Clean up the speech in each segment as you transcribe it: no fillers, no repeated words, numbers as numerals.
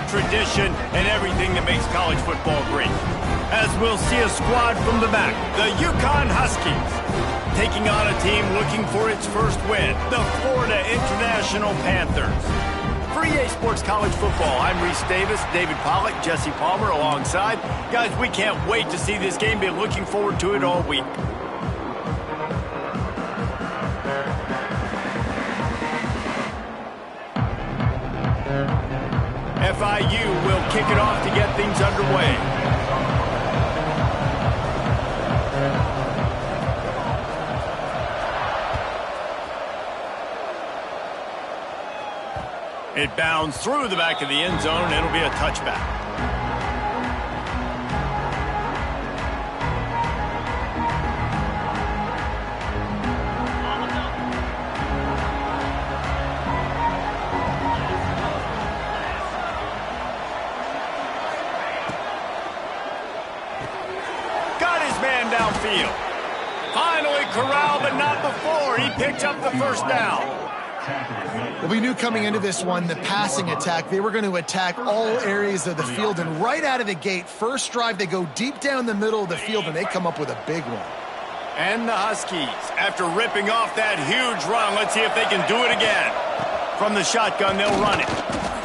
tradition, and everything that makes college football great. As we'll see a squad from the back, the UConn Huskies, taking on a team looking for its first win, the Florida International Panthers. For EA Sports College Football, I'm Reese Davis, David Pollack, Jesse Palmer alongside. Guys, we can't wait to see this game. Been looking forward to it all week. FIU will kick it off to get things underway. It bounds through the back of the end zone, and it'll be a touchback. Got his man downfield. Finally corralled, but not before. He picked up the first down. Well, we knew coming into this one, the passing attack, they were going to attack all areas of the field. And right out of the gate, first drive, they go deep down the middle of the field, and they come up with a big one. And the Huskies, after ripping off that huge run, let's see if they can do it again. From the shotgun, they'll run it.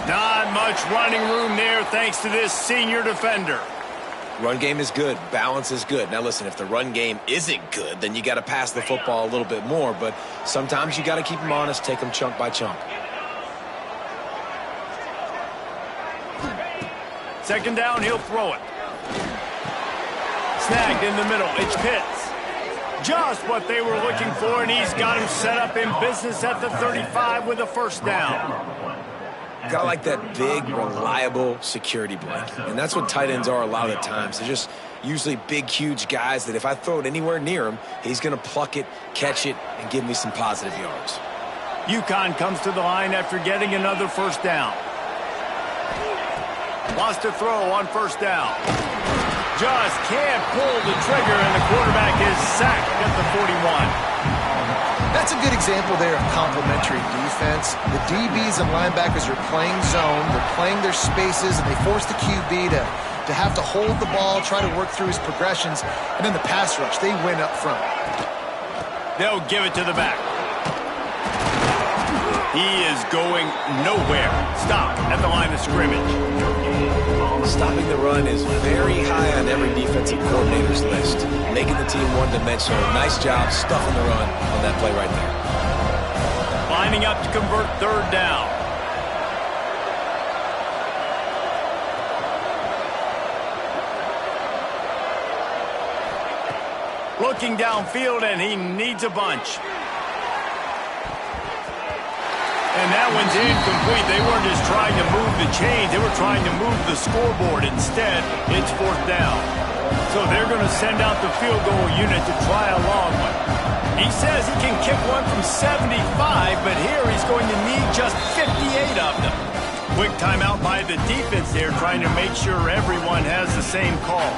Not much running room there thanks to this senior defender. Run game is good. Balance is good. Now, listen, if the run game isn't good, then you got to pass the football a little bit more. But sometimes you got to keep them honest, take them chunk by chunk. Second down, he'll throw it. Snagged in the middle. It's Pitts. Just what they were looking for, and he's got him set up in business at the 35 with a first down. Got like that big, reliable security blanket. And that's what tight ends are a lot of the times. They're just usually big, huge guys that if I throw it anywhere near him, he's going to pluck it, catch it, and give me some positive yards. UConn comes to the line after getting another first down. Lost to throw on first down. Just can't pull the trigger, and the quarterback is sacked at the 41. That's a good example there of complementary defense. The DBs and linebackers are playing zone, they're playing their spaces, and they force the QB to have to hold the ball, try to work through his progressions, and then the pass rush, they win up front. They'll give it to the back. He is going nowhere. Stop at the line of scrimmage. Stopping the run is very high on every defensive coordinator's list. Making the team one-dimensional. Nice job stuffing the run on that play right there. Lining up to convert third down. Looking downfield, and he needs a bunch. And that one's incomplete. They weren't just trying to move the chains. They were trying to move the scoreboard. Instead, it's fourth down. So they're going to send out the field goal unit to try a long one. He says he can kick one from 75, but here he's going to need just 58 of them. Quick timeout by the defense there, trying to make sure everyone has the same call.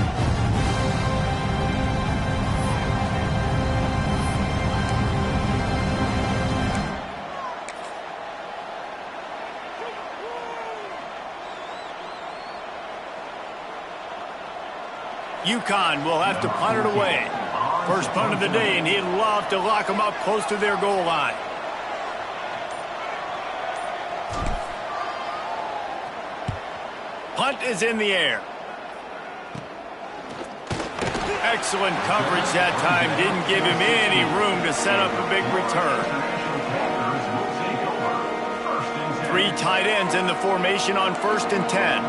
UConn will have to punt it away. First punt of the day, and he'd love to lock them up close to their goal line. Punt is in the air. Excellent coverage that time. Didn't give him any room to set up a big return. Three tight ends in the formation on 1st and 10.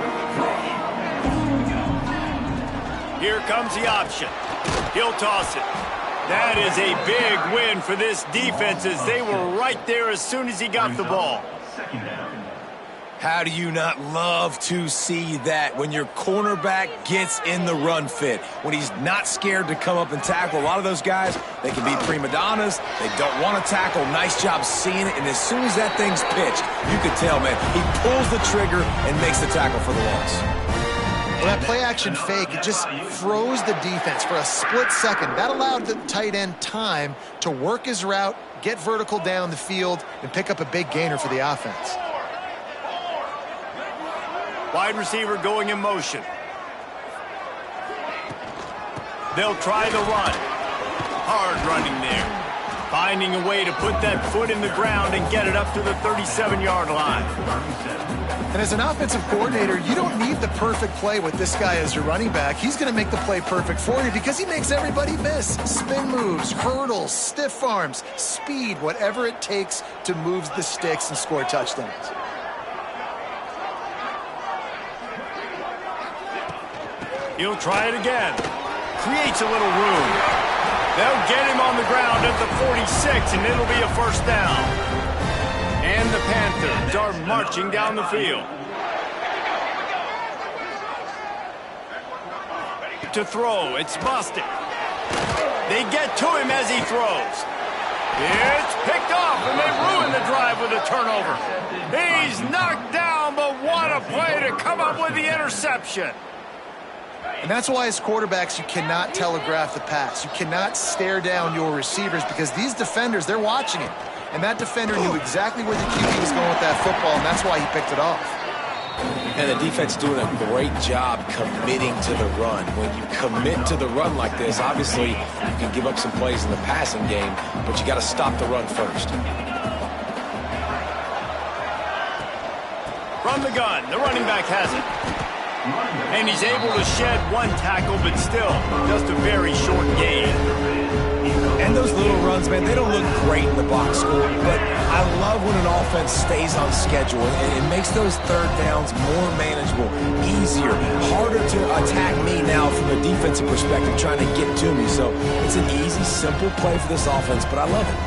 Here comes the option. He'll toss it. That is a big win for this defense as they were right there as soon as he got the ball. How do you not love to see that when your cornerback gets in the run fit, when he's not scared to come up and tackle? A lot of those guys, they can be prima donnas. They don't want to tackle. Nice job seeing it. And as soon as that thing's pitched, you can tell, man, he pulls the trigger and makes the tackle for the loss. Well, that play-action fake, it just froze the defense for a split second. That allowed the tight end time to work his route, get vertical down the field, and pick up a big gainer for the offense. Wide receiver going in motion. They'll try the run. Hard running there. Finding a way to put that foot in the ground and get it up to the 37-yard line. And as an offensive coordinator, you don't need the perfect play with this guy as your running back. He's going to make the play perfect for you because he makes everybody miss. Spin moves, hurdles, stiff arms, speed, whatever it takes to move the sticks and score touchdowns. He'll try it again. Creates a little room. They'll get him on the ground at the 46, and it'll be a first down. And the Panthers are marching down the field. To throw, it's Bostic. They get to him as he throws. It's picked off, and they ruin the drive with a turnover. He's knocked down, but what a play to come up with the interception. And that's why as quarterbacks, you cannot telegraph the pass. You cannot stare down your receivers because these defenders, they're watching it. And that defender knew exactly where the QB was going with that football, and that's why he picked it off. And the defense doing a great job committing to the run. When you commit to the run like this, obviously you can give up some plays in the passing game, but you got to stop the run first. From the gun, the running back has it. And he's able to shed one tackle, but still just a very short gain. And those little runs, man, they don't look great in the box score, but I love when an offense stays on schedule, and it makes those third downs more manageable, easier, harder to attack me now from a defensive perspective trying to get to me. So it's an easy, simple play for this offense, but I love it.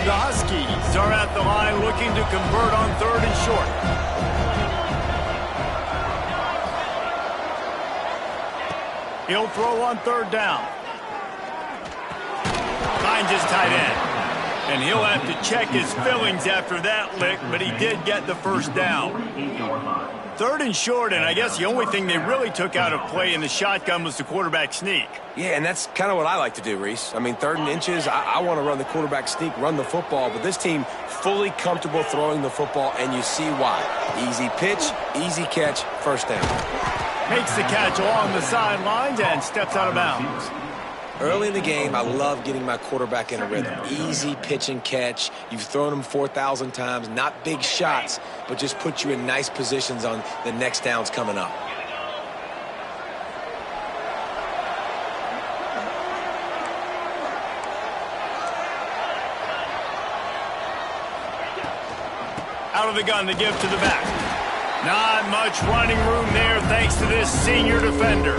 The Huskies are at the line looking to convert on 3rd and short. He'll throw on 3rd down. Finds his tight end. And he'll have to check his fillings after that lick, but he did get the first down. 3rd and short, and I guess the only thing they really took out of play in the shotgun was the quarterback sneak. Yeah, and that's kind of what I like to do, Reese. I mean, 3rd and inches, I want to run the quarterback sneak, run the football, but this team fully comfortable throwing the football, and you see why. Easy pitch, easy catch, first down. Makes the catch along the sidelines and steps out of bounds. Early in the game, I love getting my quarterback in a rhythm. Easy pitch and catch. You've thrown them 4,000 times. Not big shots, but just put you in nice positions on the next downs coming up. Out of the gun, the give to the back. Not much running room there thanks to this senior defender.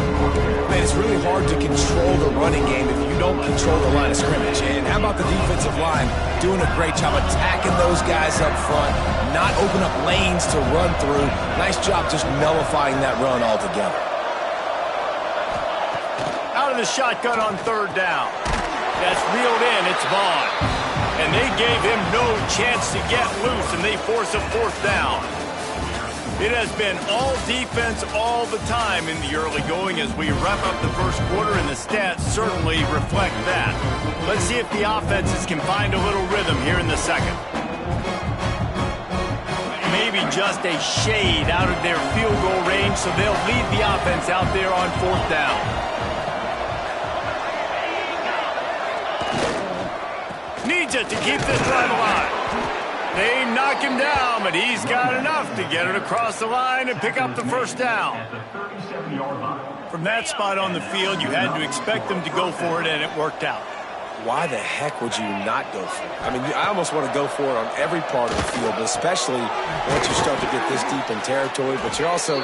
Man, it's really hard to control the running game if you don't control the line of scrimmage. And how about the defensive line doing a great job attacking those guys up front, not open up lanes to run through. Nice job just nullifying that run altogether. Out of the shotgun on 3rd down. That's reeled in, it's Vaughn. And they gave him no chance to get loose, and they force a 4th down. It has been all defense all the time in the early going as we wrap up the first quarter, and the stats certainly reflect that. Let's see if the offenses can find a little rhythm here in the second. Maybe just a shade out of their field goal range, so they'll lead the offense out there on 4th down. Needs it to keep this drive alive. They knock him down, but he's got enough to get it across the line and pick up the first down. From that spot on the field, you had to expect them to go for it, and it worked out. Why the heck would you not go for it? I mean, I almost want to go for it on every part of the field, but especially once you start to get this deep in territory. But you're also,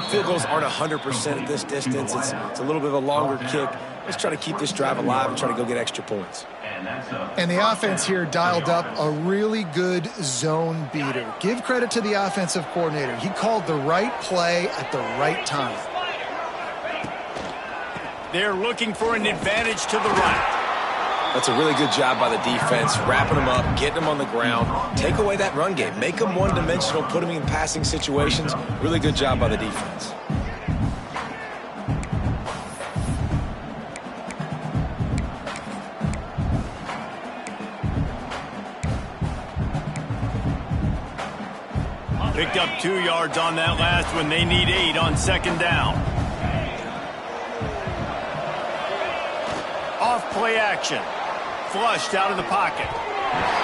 field goals aren't 100% at this distance. It's a little bit of a longer kick. Let's try to keep this drive alive and try to go get extra points. And the offense here dialed up a really good zone beater. Give credit to the offensive coordinator. He called the right play at the right time. They're looking for an advantage to the right. That's a really good job by the defense, wrapping them up, getting them on the ground. Take away that run game. Make them one-dimensional, put them in passing situations. Really good job by the defense. Picked up 2 yards on that last one. They need 8 on second down. Off play action. Flushed out of the pocket.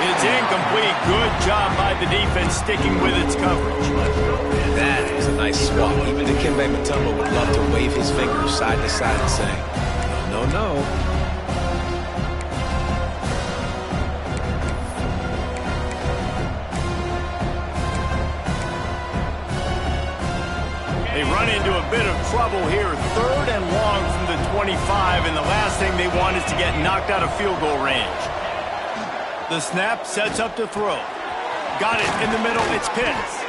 It's incomplete. Good job by the defense sticking with its coverage. That is a nice swap. Even Dikembe Mutombo would love to wave his fingers side to side and say, no, no, no. They run into a bit of trouble here. 3rd and long from the 25, and the last thing they want is to get knocked out of field goal range. The snap sets up to throw. Got it in the middle. It's Pitts.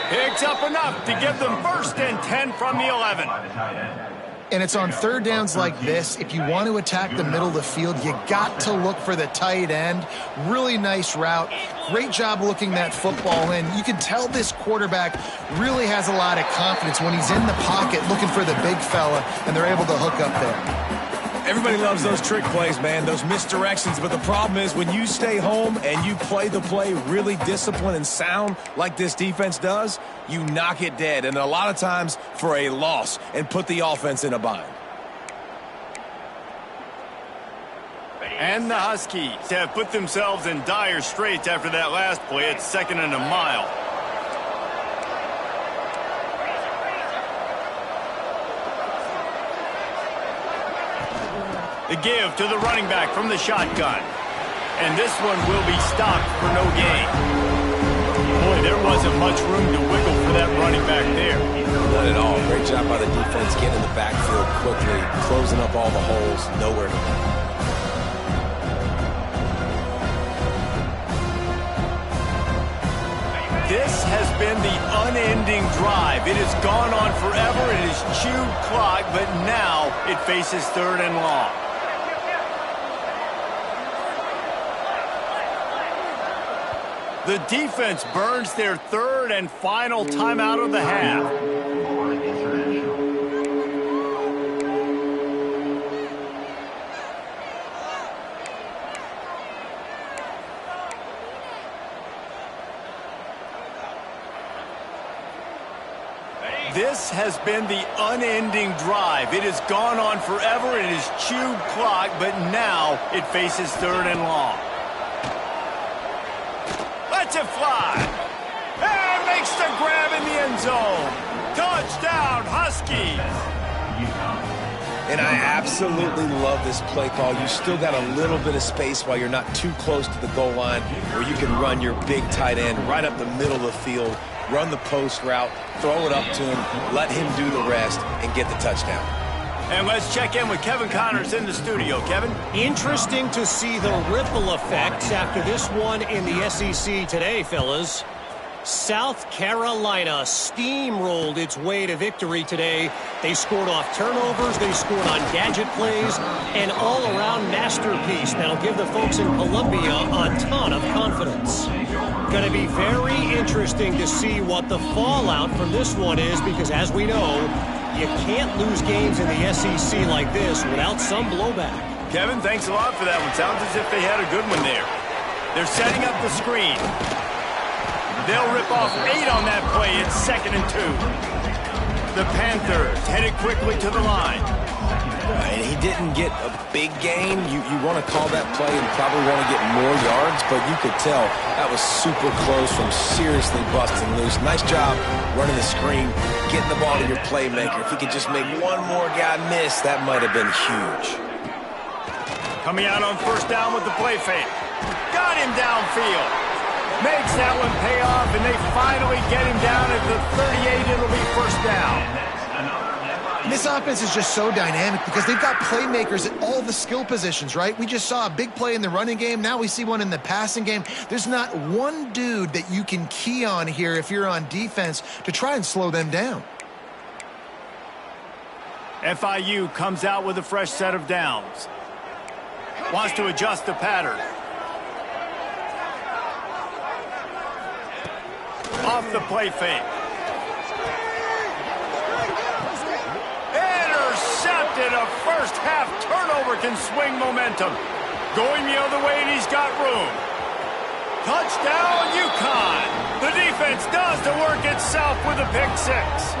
Picks up enough to give them 1st and 10 from the 11. And it's on 3rd downs like this. If you want to attack the middle of the field, you got to look for the tight end. Really nice route. Great job looking that football in. You can tell this quarterback really has a lot of confidence when he's in the pocket looking for the big fella, and they're able to hook up there. Everybody loves those trick plays, man, those misdirections. But the problem is when you stay home and you play the play really disciplined and sound like this defense does, you knock it dead. And a lot of times for a loss and put the offense in a bind. And the Huskies have put themselves in dire straits after that last play. It's 2nd and a mile. The give to the running back from the shotgun. And this one will be stopped for no gain. Boy, there wasn't much room to wiggle for that running back there. Not at all. Great job by the defense getting in the backfield quickly, closing up all the holes, nowhere to go. This has been the unending drive. It has gone on forever. It has chewed clock, but now it faces 3rd and long. The defense burns their 3rd and final timeout of the half. This has been the unending drive. It has gone on forever. It has chewed clock, but now it faces 3rd and long. Lets it fly. And makes the grab in the end zone. Touchdown, Huskies. And I absolutely love this play call. You still got a little bit of space while you're not too close to the goal line where you can run your big tight end right up the middle of the field, run the post route, throw it up to him, let him do the rest, and get the touchdown. And let's check in with Kevin Connors in the studio. Kevin? Interesting to see the ripple effects after this one in the SEC today, fellas. South Carolina steamrolled its way to victory today. They scored off turnovers, they scored on gadget plays, an all-around masterpiece that'll give the folks in Columbia a ton of confidence. Going to be very interesting to see what the fallout from this one is, because as we know, you can't lose games in the SEC like this without some blowback. Kevin, thanks a lot for that one. Sounds as if they had a good one there. They're setting up the screen. They'll rip off 8 on that play. It's 2nd and 2. The Panthers headed quickly to the line. And he didn't get a big gain. You want to call that play and probably want to get more yards, but you could tell that was super close from seriously busting loose. Nice job running the screen, getting the ball to your playmaker. If he could just make one more guy miss, that might have been huge. Coming out on 1st down with the play fake. Got him downfield. Makes that one pay off, and they finally get him down at the 38. It'll be 1st down. This offense is just so dynamic because they've got playmakers at all the skill positions, right? We just saw a big play in the running game. Now we see one in the passing game. There's not one dude that you can key on here if you're on defense to try and slow them down. FIU comes out with a fresh set of downs. Wants to adjust the pattern. Off the play fake. Intercepted. A first half turnover can swing momentum. Going the other way, and he's got room. Touchdown, UConn. The defense defense does the work itself with a pick six.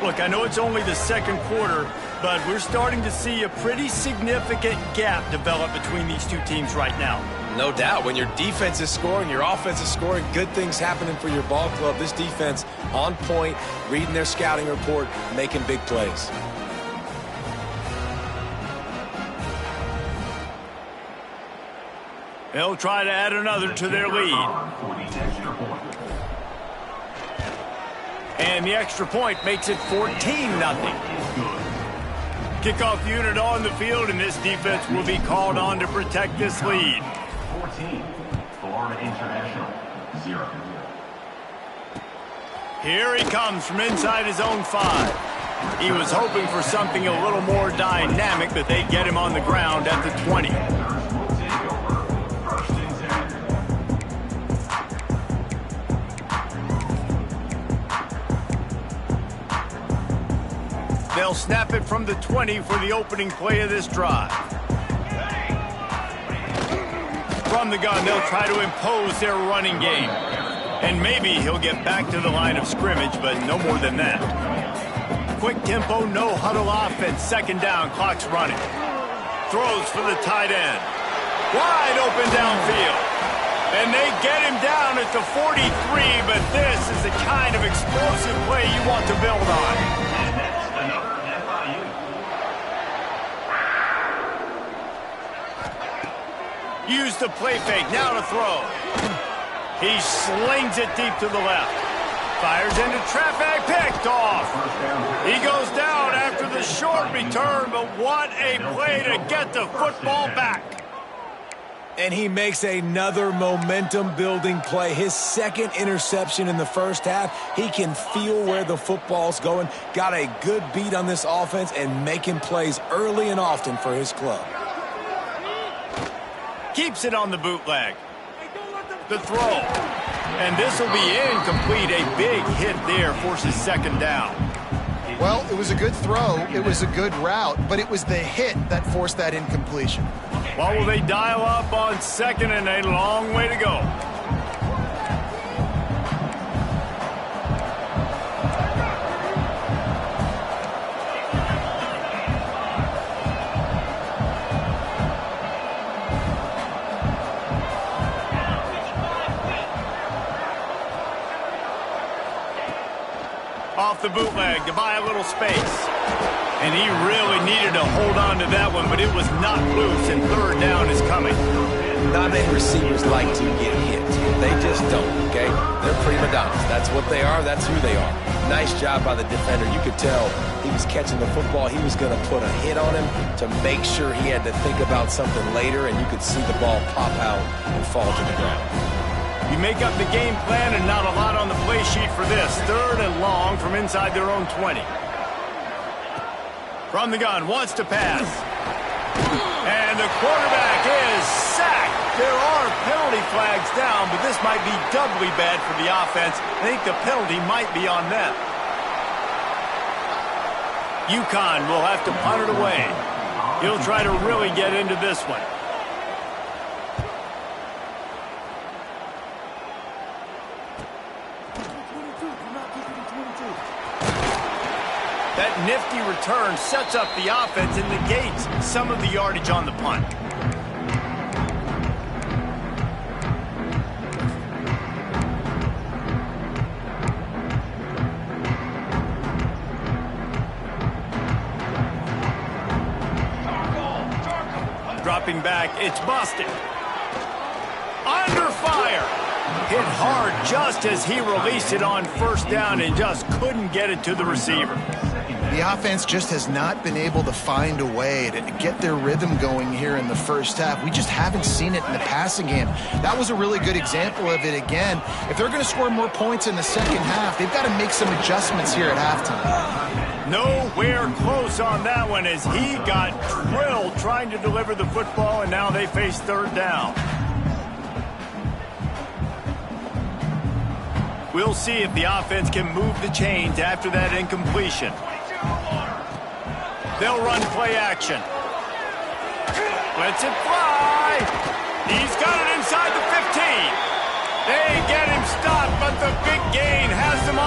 Look, I know it's only the second quarter, but we're starting to see a pretty significant gap develop between these two teams right now. No doubt. When your defense is scoring, your offense is scoring, good things happening for your ball club. This defense on point, reading their scouting report, making big plays. They'll try to add another to their lead. And the extra point makes it 14-0. Kickoff unit on the field, and this defense will be called on to protect this lead. 14, Florida International, 0. Here he comes from inside his own 5. He was hoping for something a little more dynamic, but they get him on the ground at the 20. They'll snap it from the 20 for the opening play of this drive. From the gun, they'll try to impose their running game. And maybe he'll get back to the line of scrimmage, but no more than that. Quick tempo, no huddle offense. Second down, clock's running. Throws for the tight end. Wide open downfield. And they get him down at the 43, but this is the kind of explosive play you want to build on. Use the play fake, now to throw. He slings it deep to the left. Fires into traffic, picked off. He goes down after the short return, but what a play to get the football back. And he makes another momentum-building play. His second interception in the first half. He can feel where the football's going. Got a good beat on this offense and making plays early and often for his club. Keeps it on the bootleg. The throw. And this will be incomplete. A big hit there forces second down. Well, it was a good throw. It was a good route, but it was the hit that forced that incompletion. Well, will they dial up on second, and a long way to go. Off the bootleg to buy a little space. And he really needed to hold on to that one, but it was not loose, and third down is coming. Not many receivers like to get hit. They just don't, okay? They're prima donnas. That's what they are. That's who they are. Nice job by the defender. You could tell he was catching the football. He was going to put a hit on him to make sure he had to think about something later, and you could see the ball pop out and fall to the ground. You make up the game plan, and not a lot on the play sheet for this. Third and long from inside their own 20. From the gun, wants to pass. And the quarterback is sacked. There are penalty flags down, but this might be doubly bad for the offense. I think the penalty might be on them. UConn will have to punt it away. He'll try to really get into this one. That nifty return sets up the offense and negates some of the yardage on the punt. Dropping back, it's busted. Under fire. Hit hard just as he released it on first down and just couldn't get it to the receiver. The offense just has not been able to find a way to get their rhythm going here in the first half. We just haven't seen it in the passing game. That was a really good example of it again. If they're going to score more points in the second half, they've got to make some adjustments here at halftime. Nowhere close on that one as he got drilled trying to deliver the football, and now they face third down. We'll see if the offense can move the chains after that incompletion. They'll run play action. Lets it fly. He's got it inside the 15. They get him stopped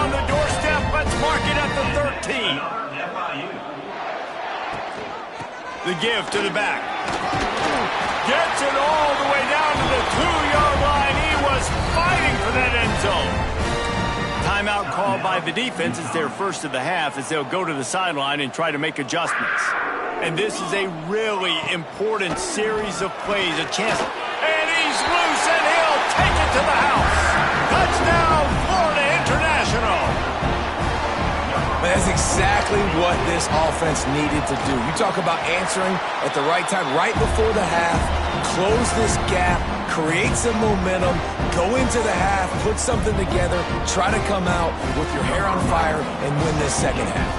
on the doorstep. Let's mark it at the 13. The give to the back. Gets it all the way down to the 2-yard line. He was fighting for that end zone. Timeout called by the defense. It's their first of the half as they'll go to the sideline and try to make adjustments. And this is a really important series of plays. A chance. And he's loose, and he'll take it to the house. Touchdown, Florida International. That's exactly what this offense needed to do. You talk about answering at the right time, right before the half, close this gap, create some momentum, go into the half, put something together, try to come out with your hair on fire and win this second half.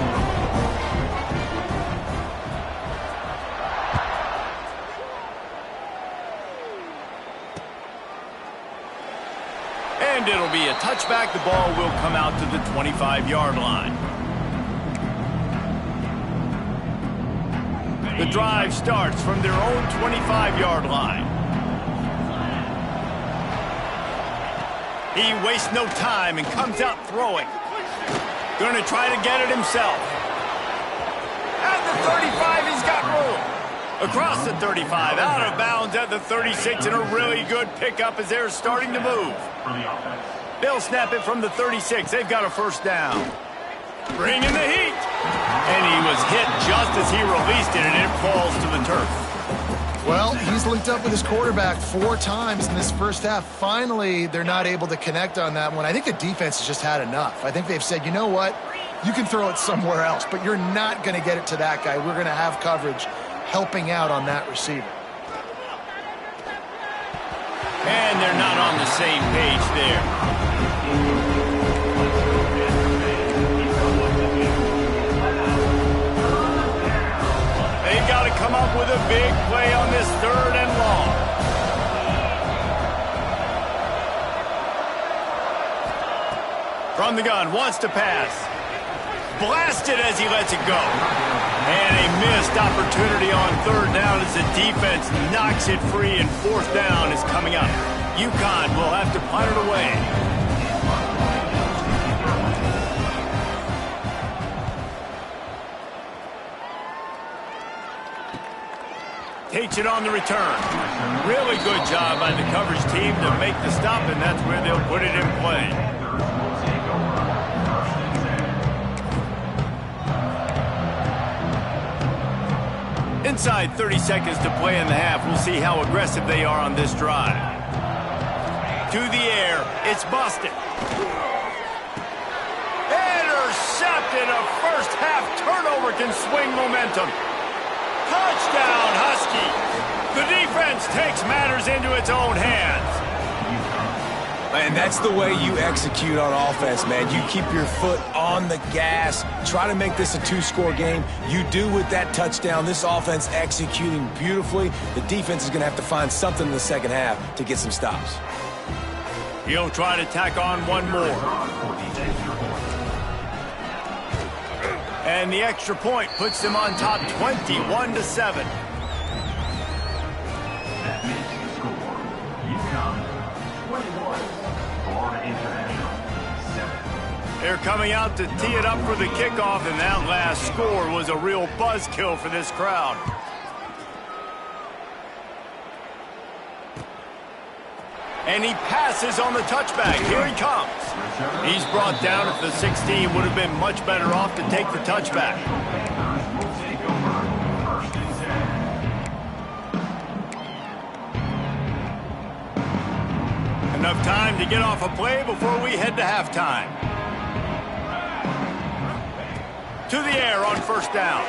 And it'll be a touchback. The ball will come out to the 25-yard line. The drive starts from their own 25-yard line. He wastes no time and comes out throwing. Going to try to get it himself. At the 35, he's got room. Across the 35, out of bounds at the 36, and a really good pickup as they're starting to move. They'll snap it from the 36. They've got a first down. Bringing the heat. And he was hit just as he released it, and it falls to the turf. Well, he's linked up with his quarterback 4 times in this first half. Finally, they're not able to connect on that one. I think the defense has just had enough. I think they've said, you know what? You can throw it somewhere else, but you're not going to get it to that guy. We're going to have coverage helping out on that receiver. And they're not on the same page there. They've got to come up with a big play on this 3rd and long. From the gun, wants to pass. Blasted as he lets it go. And a missed opportunity on 3rd down as the defense knocks it free, and 4th down is coming up. UConn will have to punt it away. Takes it on the return. Really good job by the coverage team to make the stop, and that's where they'll put it in play. Inside 30 seconds to play in the half. We'll see how aggressive they are on this drive. To the air. It's busted. Intercepted. A first half turnover can swing momentum. Touchdown, Husky. The defense takes matters into its own hands. And that's the way you execute on offense, man. You keep your foot on the gas. Try to make this a 2-score game. You do with that touchdown. This offense executing beautifully. The defense is going to have to find something in the second half to get some stops. He'll try to tack on one more. And the extra point puts them on top 21-7. They're coming out to tee it up for the kickoff, and that last score was a real buzzkill for this crowd. And he passes on the touchback. Here he comes. He's brought down at the 16. Would have been much better off to take the touchback. Enough time to get off a play before we head to halftime. To the air on first down.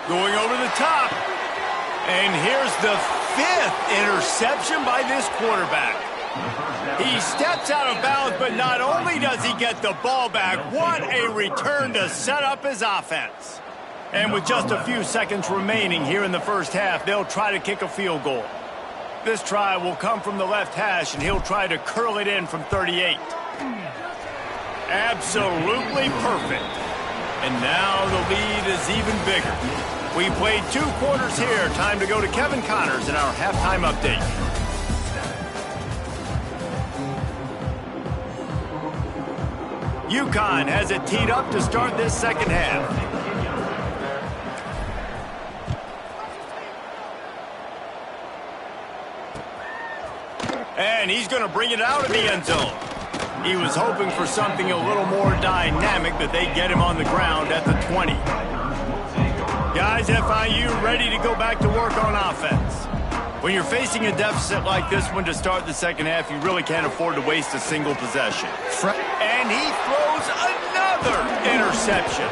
Going over the top. And here's the 5th interception by this quarterback. He steps out of bounds, but not only does he get the ball back, what a return to set up his offense. And with just a few seconds remaining here in the first half, they'll try to kick a field goal. This try will come from the left hash, and he'll try to curl it in from 38. Absolutely perfect. And now the lead is even bigger. We played 2 quarters here. Time to go to Kevin Connors in our halftime update. UConn has it teed up to start this second half. And he's going to bring it out of the end zone. He was hoping for something a little more dynamic, but they get him on the ground at the 20. Guys, FIU ready to go back to work on offense. When you're facing a deficit like this one to start the second half, you really can't afford to waste a single possession. And he throws another interception.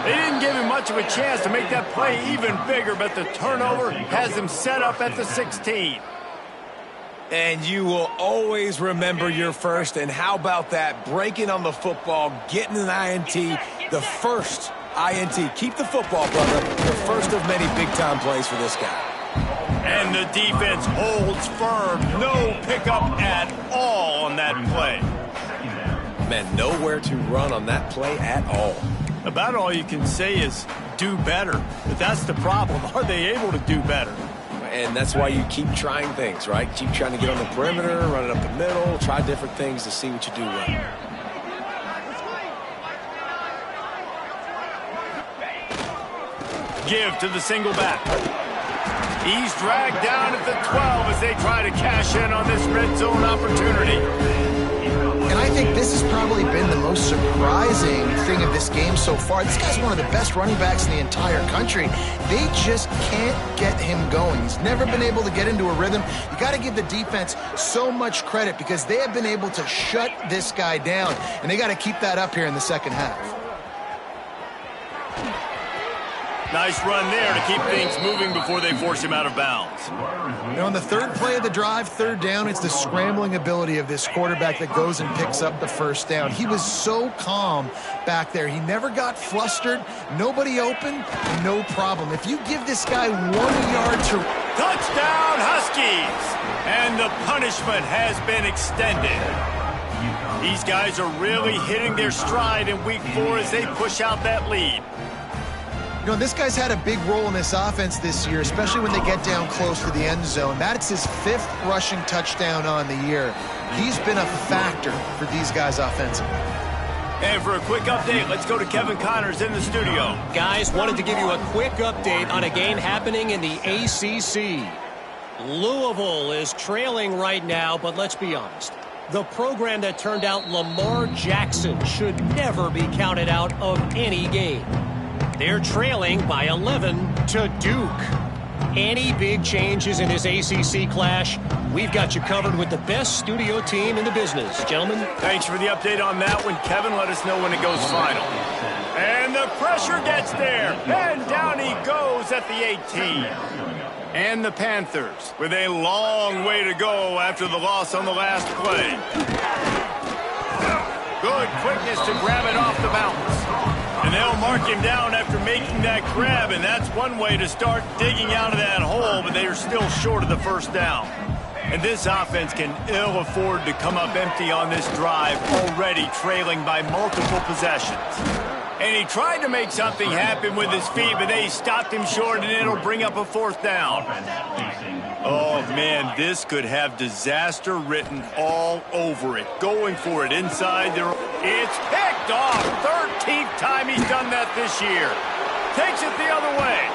They didn't give him much of a chance to make that play even bigger, but the turnover has him set up at the 16. And you will always remember your first. And how about that? Breaking on the football, getting an INT, the first INT. Keep the football, brother. The first of many big-time plays for this guy. And the defense holds firm. No pickup at all on that play. Man, nowhere to run on that play at all. About all you can say is do better. But that's the problem. Are they able to do better? And that's why you keep trying things, right? Keep trying to get on the perimeter, run it up the middle, try different things to see what you do well. Give to the single back. He's dragged down at the 12 as they try to cash in on this red zone opportunity. And I think this has probably been the most surprising thing of this game so far. This guy's one of the best running backs in the entire country. They just can't get him going. He's never been able to get into a rhythm. You got to give the defense so much credit because they have been able to shut this guy down, and they got to keep that up here in the second half. Nice run there to keep things moving before they force him out of bounds. Now on the third play of the drive, third down, it's the scrambling ability of this quarterback that goes and picks up the first down. He was so calm back there. He never got flustered. Nobody open, no problem. If you give this guy 1 yard to... Touchdown, Huskies! And the punishment has been extended. These guys are really hitting their stride in week 4 as they push out that lead. You know, this guy's had a big role in this offense this year, especially when they get down close to the end zone. That's his 5th rushing touchdown on the year. He's been a factor for these guys offensively. And for a quick update, let's go to Kevin Connors in the studio. Guys, wanted to give you a quick update on a game happening in the ACC. Louisville is trailing right now, but let's be honest. The program that turned out Lamar Jackson should never be counted out of any game. They're trailing by 11 to Duke. Any big changes in this ACC clash, we've got you covered with the best studio team in the business. Gentlemen. Thanks for the update on that one. Kevin, let us know when it goes final. And the pressure gets there. And down he goes at the 18. And the Panthers with a long way to go after the loss on the last play. Good quickness to grab it off the bounce. And they'll mark him down after making that grab, and that's one way to start digging out of that hole, but they are still short of the first down. And this offense can ill afford to come up empty on this drive, already trailing by multiple possessions. And he tried to make something happen with his feet, but they stopped him short, and it'll bring up a 4th down. Oh, man, this could have disaster written all over it. Going for it inside there. It's picked off. 13th time he's done that this year. Takes it the other way.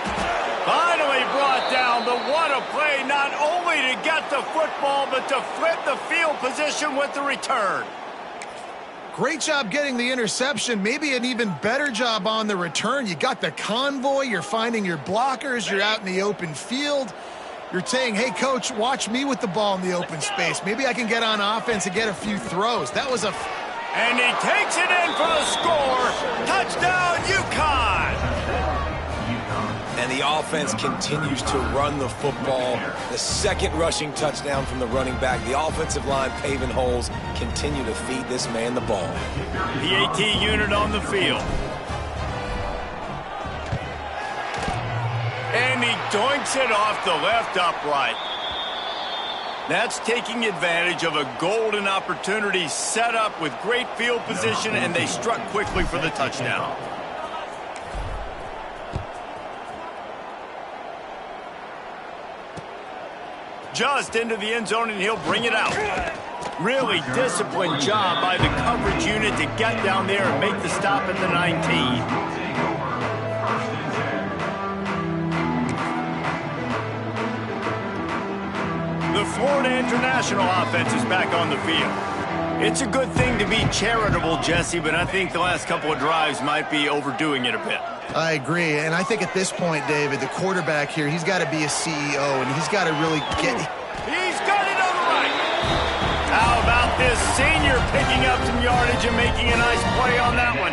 Finally brought down, but what a play, not only to get the football, but to flip the field position with the return. Great job getting the interception. Maybe an even better job on the return. You got the convoy. You're finding your blockers. You're out in the open field. You're saying, hey, coach, watch me with the ball in the open space. Maybe I can get on offense and get a few throws. That was a... And he takes it in for the score. Touchdown, UConn. And the offense continues to run the football. The 2nd rushing touchdown from the running back. The offensive line paving holes. Continue to feed this man the ball. The AT unit on the field. And he doinks it off the left upright. That's taking advantage of a golden opportunity set up with great field position, and they struck quickly for the touchdown. Just into the end zone, and he'll bring it out. Really disciplined job by the coverage unit to get down there and make the stop at the 19. The Florida International offense is back on the field. It's a good thing to be charitable, Jesse, but I think the last couple of drives might be overdoing it a bit. I agree, and I think at this point, David, the quarterback here, he's got to be a CEO, and he's got to really get... He's got it on the right. How about this senior picking up some yardage and making a nice play on that one?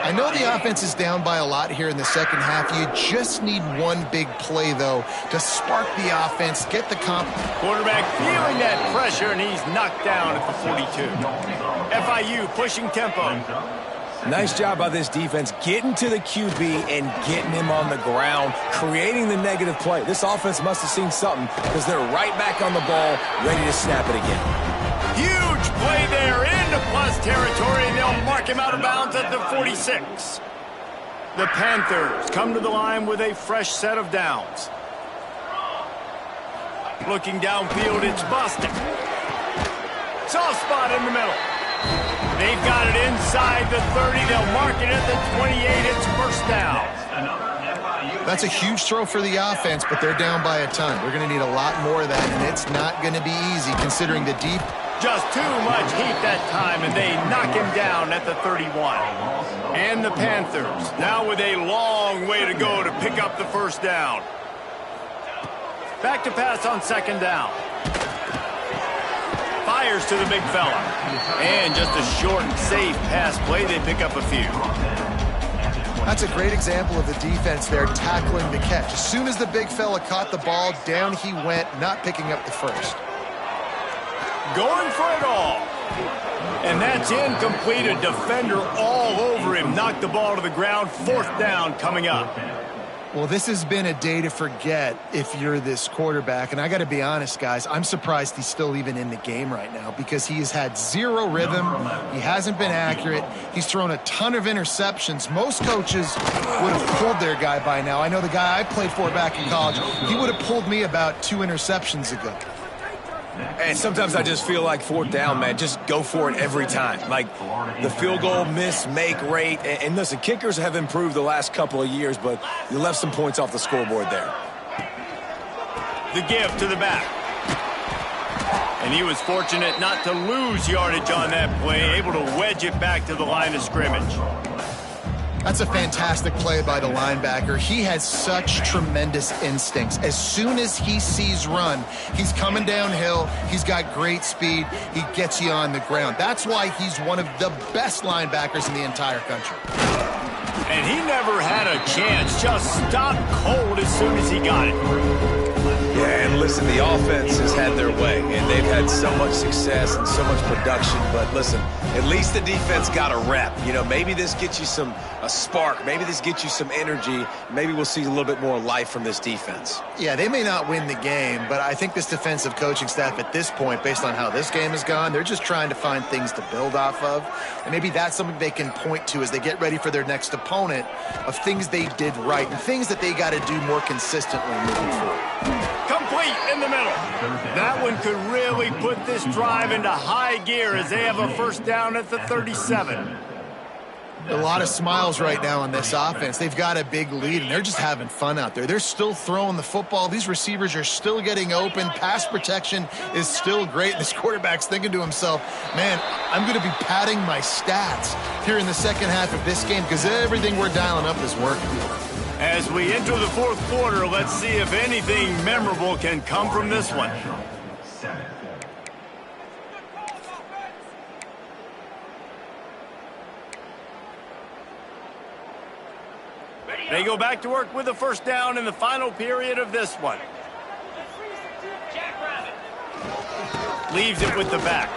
I know the offense is down by a lot here in the second half. You just need one big play, though, to spark the offense, get the quarterback feeling that pressure, and he's knocked down at the 42. FIU pushing tempo. Nice job by this defense getting to the QB and getting him on the ground, creating the negative play. This offense must have seen something because they're right back on the ball, ready to snap it again. Huge play there into plus territory, and they'll mark him out of bounds at the 46. The Panthers come to the line with a fresh set of downs. Looking downfield, it's Bostic. Soft spot in the middle. They've got it inside the 30. They'll mark it at the 28. It's first down. That's a huge throw for the offense, but they're down by a ton. We're going to need a lot more of that, and it's not going to be easy considering the deep. Just too much heat that time, and they knock him down at the 31. And the Panthers now with a long way to go to pick up the first down. Back to pass on second down. Fires to the big fella. And just a short and safe pass play. They pick up a few. That's a great example of the defense there tackling the catch. As soon as the big fella caught the ball, down he went, not picking up the first. Going for it all. And that's incomplete. A defender all over him. Knocked the ball to the ground. Fourth down coming up. Well, this has been a day to forget if you're this quarterback. And I got to be honest, guys, I'm surprised he's still even in the game right now because he has had zero rhythm. He hasn't been accurate. He's thrown a ton of interceptions. Most coaches would have pulled their guy by now. I know the guy I played for back in college, he would have pulled me about 2 interceptions ago. And sometimes I just feel like fourth down, man, just go for it every time. Like the field goal miss-make rate. And listen, kickers have improved the last couple of years, but you left some points off the scoreboard there. The give to the back. And he was fortunate not to lose yardage on that play, able to wedge it back to the line of scrimmage. That's a fantastic play by the linebacker. He has such tremendous instincts. As soon as he sees run, he's coming downhill. He's got great speed. He gets you on the ground. That's why he's one of the best linebackers in the entire country. And he never had a chance. Just stopped cold as soon as he got it. Yeah, and listen, the offense has had their way, and they've had so much success and so much production. But listen, at least the defense got a rep. You know, maybe this gets you a spark. Maybe this gets you some energy. Maybe we'll see a little bit more life from this defense. Yeah, they may not win the game, but I think this defensive coaching staff at this point, based on how this game has gone, they're just trying to find things to build off of. And maybe that's something they can point to as they get ready for their next opponent of things they did right and things that they got to do more consistently moving forward. Complete in the middle. That one could really put this drive into high gear as they have a first down at the 37. A lot of smiles right now on this offense. They've got a big lead, and they're just having fun out there. They're still throwing the football. These receivers are still getting open. Pass protection is still great. This quarterback's thinking to himself, man, I'm going to be padding my stats here in the second half of this game because everything we're dialing up is working. As we enter the fourth quarter, let's see if anything memorable can come from this one. They go back to work with the first down in the final period of this one. Leaves it with the back.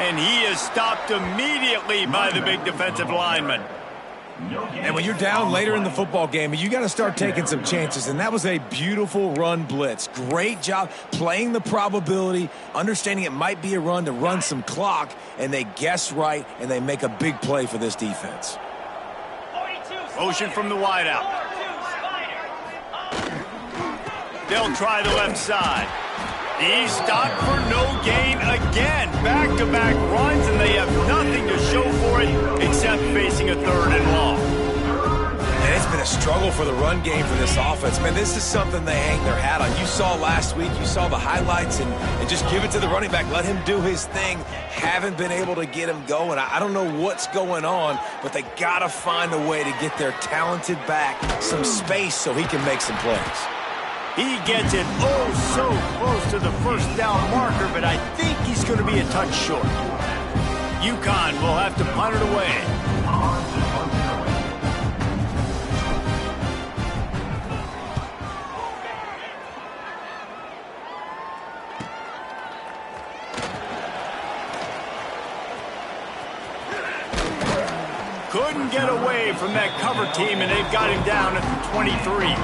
And he is stopped immediately by the big defensive lineman. And when you're down later in the football game, you got to start taking some chances. And that was a beautiful run blitz. Great job playing the probability, understanding it might be a run to run some clock. And they guess right, and they make a big play for this defense. Motion from the wideout. They'll try the left side. He's stopped for no gain again. back-to-back runs, and they have nothing to show for it except facing a 3rd and long. And it's been a struggle for the run game for this offense. Man, this is something they hang their hat on. You saw last week, you saw the highlights, and just give it to the running back. Let him do his thing. Haven't been able to get him going. I don't know what's going on, but they got to find a way to get their talented back some space so he can make some plays. He gets it so close to the 1st down marker, but I think he's going to be a touch short. UConn will have to punt it away. Couldn't get away from that cover team, and they've got him down at the 23.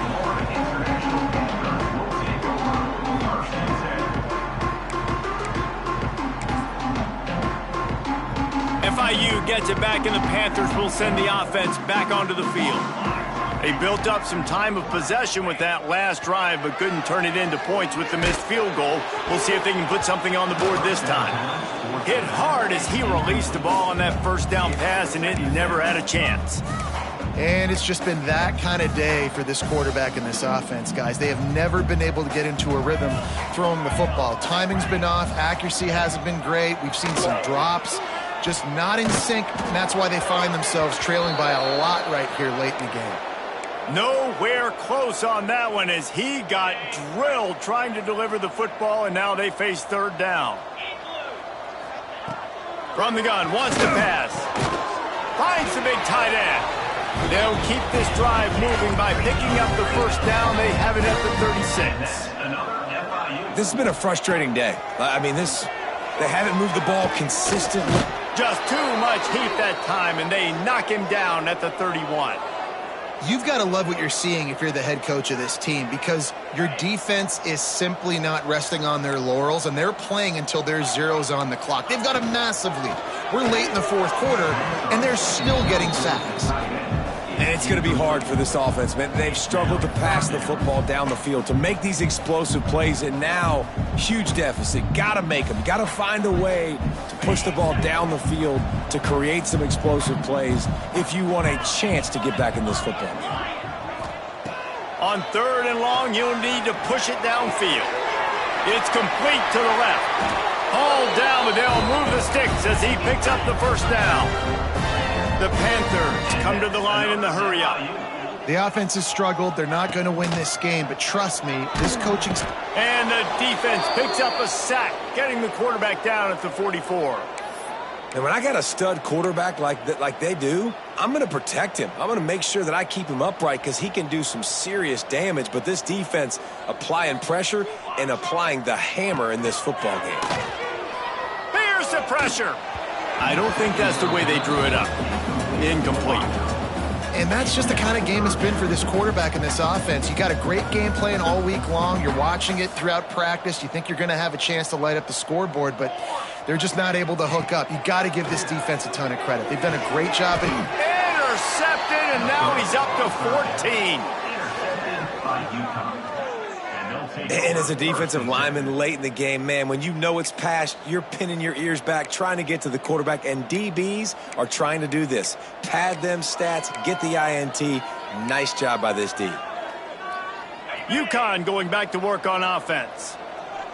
FIU gets it back, and the Panthers will send the offense back onto the field. They built up some time of possession with that last drive, but couldn't turn it into points with the missed field goal. We'll see if they can put something on the board this time. Hit hard as he released the ball on that 1st down pass, and it never had a chance. And it's just been that kind of day for this quarterback in this offense, guys. They have never been able to get into a rhythm throwing the football. Timing's been off. Accuracy hasn't been great. We've seen some drops. Just not in sync, and that's why they find themselves trailing by a lot right here late in the game. Nowhere close on that one as he got drilled trying to deliver the football, and now they face 3rd down. From the gun, wants to pass. Finds the big tight end. They'll keep this drive moving by picking up the 1st down. They have it at the 36. This has been a frustrating day. I mean, they haven't moved the ball consistently. Just too much heat that time, and they knock him down at the 31. You've got to love what you're seeing if you're the head coach of this team, because your defense is simply not resting on their laurels, and they're playing until there's zeros on the clock. They've got a massive lead. We're late in the 4th quarter, and they're still getting sacks. And it's going to be hard for this offense, man. They've struggled to pass the football down the field, to make these explosive plays, and now, huge deficit. Got to make them. Got to find a way to push the ball down the field to create some explosive plays if you want a chance to get back in this football game. On 3rd and long, you'll need to push it downfield. It's complete to the left. Hauled down, but they'll move the sticks as he picks up the 1st down. The Panthers come to the line in the hurry-up. The offense has struggled. They're not going to win this game, but trust me, this coaching... And the defense picks up a sack, getting the quarterback down at the 44. And when I got a stud quarterback like they do, I'm going to protect him. I'm going to make sure that I keep him upright because he can do some serious damage. But this defense applying pressure and applying the hammer in this football game. Here's the pressure. I don't think that's the way they drew it up. Incomplete. And that's just the kind of game it's been for this quarterback in this offense. You got a great game plan all week long. You're watching it throughout practice. You think you're going to have a chance to light up the scoreboard, but they're just not able to hook up. You got to give this defense a ton of credit. They've done a great job. Intercepted, and now he's up to 14. And as a defensive lineman late in the game, man, when you know it's past, you're pinning your ears back, trying to get to the quarterback, and DBs are trying to do this. Pad them stats, get the INT. Nice job by this D. UConn going back to work on offense.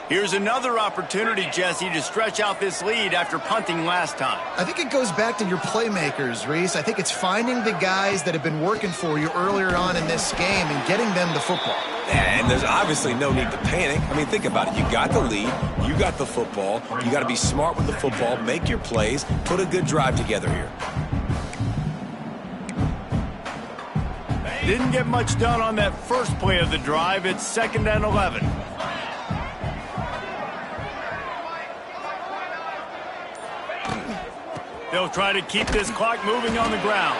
Here's another opportunity, Jesse, to stretch out this lead after punting last time. I think it goes back to your playmakers, Reese. I think it's finding the guys that have been working for you earlier on in this game and getting them the football. And there's obviously no need to panic. I mean, think about it. You got the lead. You got the football. You got to be smart with the football. Make your plays. Put a good drive together here. Didn't get much done on that first play of the drive. It's 2nd and 11. They'll try to keep this clock moving on the ground.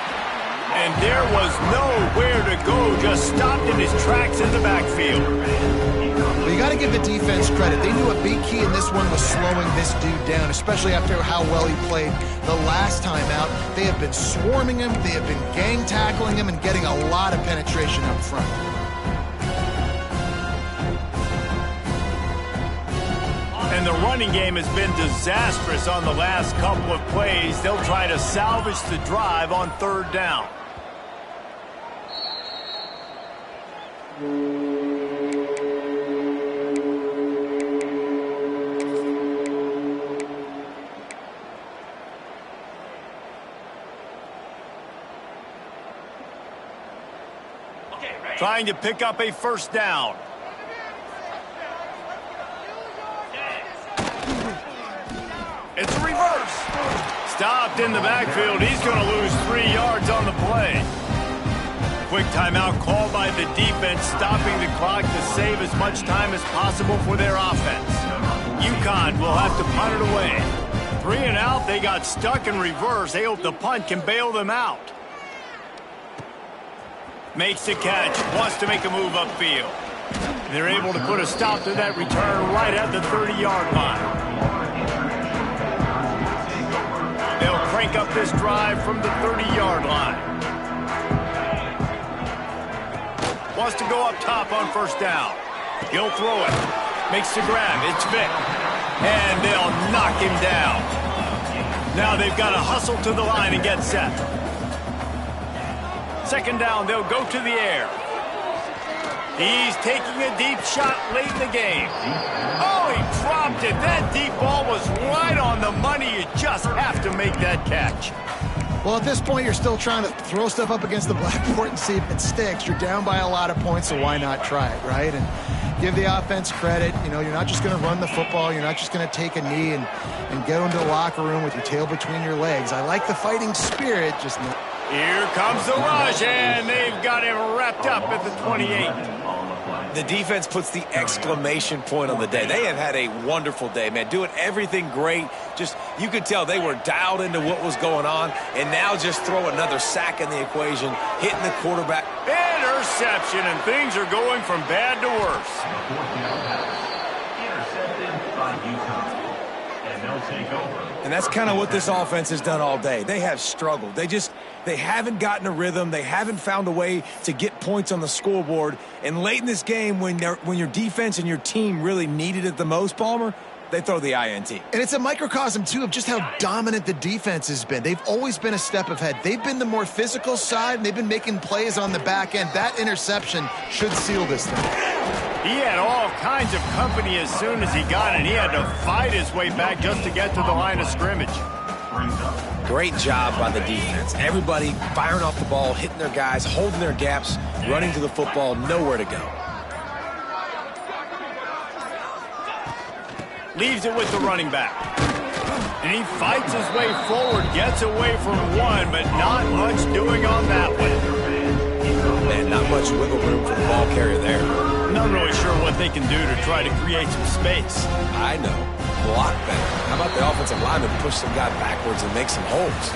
And there was nowhere to go, just stopped in his tracks in the backfield. Well, you got to give the defense credit. They knew a big key in this one was slowing this dude down, especially after how well he played the last time out. They have been swarming him, they have been gang tackling him, and getting a lot of penetration up front. And the running game has been disastrous on the last couple of plays. They'll try to salvage the drive on third down. Trying to pick up a first down. It's a reverse. Stopped in the backfield. He's going to lose 3 yards on the play. Quick timeout called by the defense, stopping the clock to save as much time as possible for their offense. UConn will have to punt it away. 3 and out. They got stuck in reverse. They hope the punt can bail them out. Makes the catch, wants to make a move upfield. They're able to put a stop to that return right at the 30-yard line. They'll crank up this drive from the 30-yard line. Wants to go up top on first down. He'll throw it. Makes the grab. It's Vick. And they'll knock him down. Now they've got to hustle to the line and get set. Second down, they'll go to the air. He's taking a deep shot late in the game. Oh, he dropped it. That deep ball was right on the money. You just have to make that catch. Well, at this point, you're still trying to throw stuff up against the blackboard and see if it sticks. You're down by a lot of points, so why not try it, right? And give the offense credit. You know, you're not just going to run the football. You're not just going to take a knee and go into the locker room with your tail between your legs. I like the fighting spirit, just... Here comes the rush, and they've got him wrapped up at the 28. The defense puts the exclamation point on the day. They have had a wonderful day, man. Doing everything great. Just, you could tell they were dialed into what was going on, and now just throw another sack in the equation, hitting the quarterback. Interception, and things are going from bad to worse. Intercepted by UConn. And they'll take over. And that's kind of what this offense has done all day. They have struggled. They haven't gotten a rhythm. They haven't found a way to get points on the scoreboard. And late in this game, when your defense and your team really needed it the most, Palmer, they throw the INT. And it's a microcosm, too, of just how dominant the defense has been. They've always been a step ahead. They've been the more physical side, and they've been making plays on the back end. That interception should seal this thing. He had all kinds of company as soon as he got it. He had to fight his way back just to get to the line of scrimmage. Great job by the defense. Everybody firing off the ball, hitting their guys, holding their gaps, running to the football, nowhere to go. Leaves it with the running back. And he fights his way forward, gets away from one, but not much doing on that one. Man, not much wiggle room for the ball carrier there. Not really sure what they can do to try to create some space. I know. Block better. How about the offensive lineman push some guy backwards and make some holes?